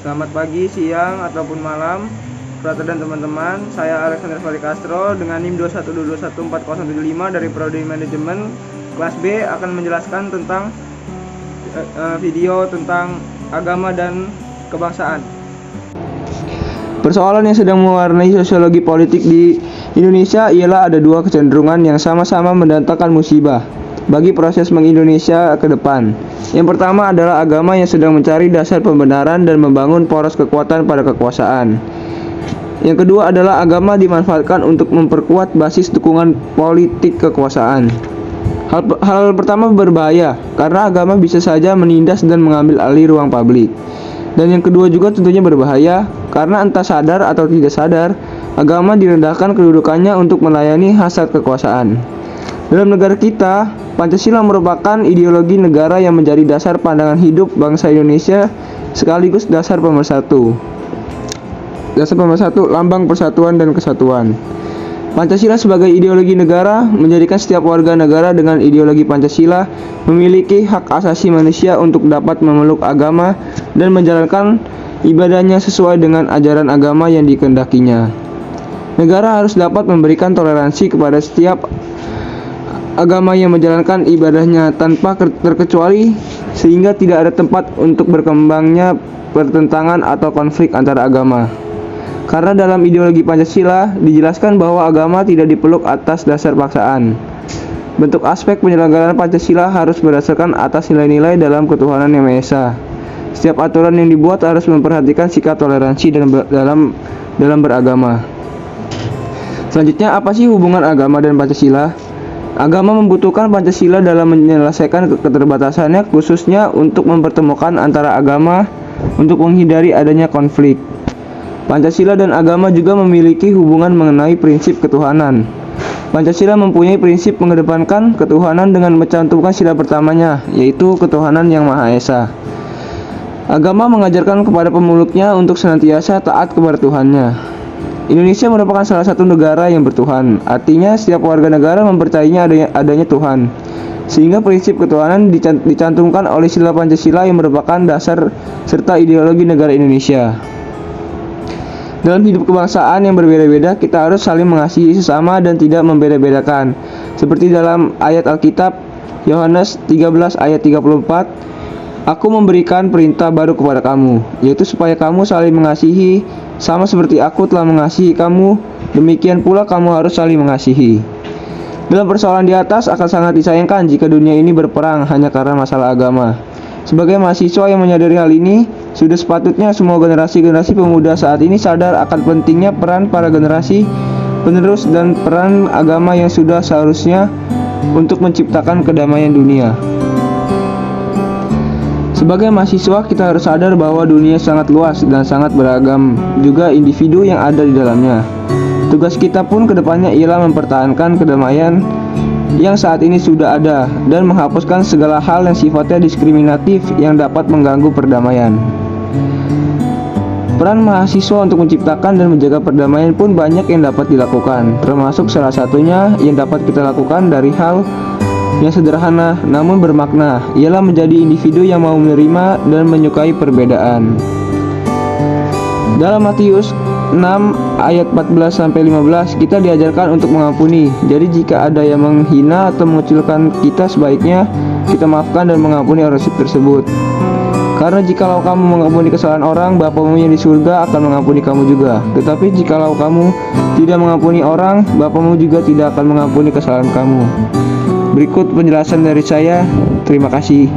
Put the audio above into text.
Selamat pagi, siang, ataupun malam, Frater dan teman-teman. Saya Alexander Fali Castro dengan NIM 212140075 dari Prodi Manajemen kelas B akan menjelaskan tentang video tentang agama dan kebangsaan. Persoalan yang sedang mewarnai sosiologi politik di Indonesia ialah ada dua kecenderungan yang sama-sama mendatangkan musibah bagi proses meng-Indonesia ke depan. Yang pertama adalah agama yang sedang mencari dasar pembenaran dan membangun poros kekuatan pada kekuasaan. Yang kedua adalah agama dimanfaatkan untuk memperkuat basis dukungan politik kekuasaan. Hal pertama berbahaya karena agama bisa saja menindas dan mengambil alih ruang publik. Dan yang kedua juga tentunya berbahaya karena entah sadar atau tidak sadar, agama direndahkan kedudukannya untuk melayani hasrat kekuasaan. Dalam negara kita, Pancasila merupakan ideologi negara yang menjadi dasar pandangan hidup bangsa Indonesia sekaligus dasar pemersatu. Lambang persatuan dan kesatuan. Pancasila sebagai ideologi negara menjadikan setiap warga negara dengan ideologi Pancasila memiliki hak asasi manusia untuk dapat memeluk agama dan menjalankan ibadahnya sesuai dengan ajaran agama yang dikehendakinya. Negara harus dapat memberikan toleransi kepada setiap agama yang menjalankan ibadahnya tanpa terkecuali sehingga tidak ada tempat untuk berkembangnya pertentangan atau konflik antara agama. Karena dalam ideologi Pancasila dijelaskan bahwa agama tidak dipeluk atas dasar paksaan. Bentuk aspek penyelenggaraan Pancasila harus berdasarkan atas nilai-nilai dalam ketuhanan yang Maha Esa. Setiap aturan yang dibuat harus memperhatikan sikap toleransi dalam beragama. Selanjutnya, apa sih hubungan agama dan Pancasila? Agama membutuhkan Pancasila dalam menyelesaikan keterbatasannya, khususnya untuk mempertemukan antara agama untuk menghindari adanya konflik. Pancasila dan agama juga memiliki hubungan mengenai prinsip ketuhanan. Pancasila mempunyai prinsip mengedepankan ketuhanan dengan mencantumkan sila pertamanya, yaitu ketuhanan yang Maha Esa. Agama mengajarkan kepada pemeluknya untuk senantiasa taat kepada Tuhannya. Indonesia merupakan salah satu negara yang bertuhan. Artinya setiap warga negara mempercayainya adanya Tuhan. Sehingga prinsip ketuhanan dicantumkan oleh sila Pancasila yang merupakan dasar serta ideologi negara Indonesia. Dalam hidup kebangsaan yang berbeda-beda, kita harus saling mengasihi sesama dan tidak membeda-bedakan. Seperti dalam ayat Alkitab Yohanes 13 ayat 34, Aku memberikan perintah baru kepada kamu, yaitu supaya kamu saling mengasihi, sama seperti aku telah mengasihi kamu, demikian pula kamu harus saling mengasihi. Dalam persoalan di atas akan sangat disayangkan jika dunia ini berperang hanya karena masalah agama. Sebagai mahasiswa yang menyadari hal ini, sudah sepatutnya semua generasi pemuda saat ini sadar akan pentingnya peran para generasi penerus dan peran agama yang sudah seharusnya untuk menciptakan kedamaian dunia. Sebagai mahasiswa, kita harus sadar bahwa dunia sangat luas dan sangat beragam, juga individu yang ada di dalamnya. Tugas kita pun kedepannya ialah mempertahankan kedamaian yang saat ini sudah ada dan menghapuskan segala hal yang sifatnya diskriminatif yang dapat mengganggu perdamaian. Peran mahasiswa untuk menciptakan dan menjaga perdamaian pun banyak yang dapat dilakukan, termasuk salah satunya yang dapat kita lakukan dari hal yang sederhana namun bermakna, ialah menjadi individu yang mau menerima dan menyukai perbedaan. Dalam Matius 6 ayat 14-15 kita diajarkan untuk mengampuni. Jadi jika ada yang menghina atau mengucilkan kita, sebaiknya kita maafkan dan mengampuni orang tersebut. Karena jikalau kamu mengampuni kesalahan orang, Bapamu yang di surga akan mengampuni kamu juga. Tetapi jikalau kamu tidak mengampuni orang, Bapamu juga tidak akan mengampuni kesalahan kamu. Berikut penjelasan dari saya. Terima kasih.